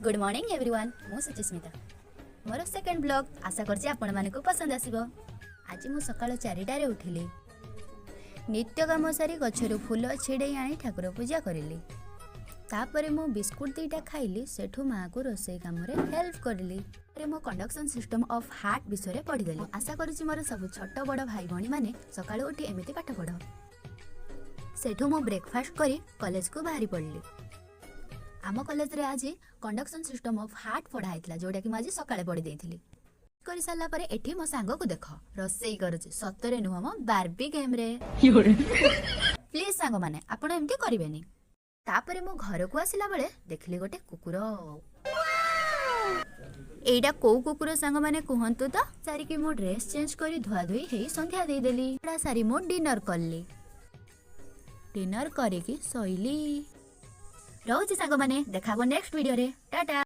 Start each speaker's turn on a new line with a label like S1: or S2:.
S1: Good morning everyone मु Suchismita more second blog आशा करछि आपण मानकु पसंद आसीबो। आज मु सकाळ 4टारे उठिली, नित्य काम सारी गछरु फूल छिड़े आनी ठाकुर पूजा करिली। तापरे मु बिस्कुट दीटा खाइली, सेठु माँ को रोसई काम रे हेल्प करली। मो कंडक्शन सिस्टम ऑफ हार्ट विषय पढ़ीदेली। आशा करुछि मोर सब छोट बड़ भाई भणी माने सकाळ उठी एमिति पाठ पढ़। सेठु मु ब्रेकफास्ट करी कॉलेज को बाहरी पड़ली। आम कॉलेज रे आज कंडक्शन सिस्टम ऑफ हार्ट पढ़ाई जोटा कि आज सकाळे पढ़ी देइथिली। करि साला परे एठी मो सांग को देख रोसई करूछि, सतरे नुह मो बार्बी गेम रे। प्लीज सांग माने आपण एमती करिवेनी। तापरे मो घर को आसिला बेले देखली गोटे कुकुर। एइडा को कुकुर सांग माने कहंतु तो। सारी कि मो ड्रेस चेंज करी धुआ धुई हेई संध्या दे देली। एडा सारी मो डिनर करली। डिनर करी कि सोइली। रहूछि सांग माने, देखाबो नेक्स्ट वीडियो रे। टाटा।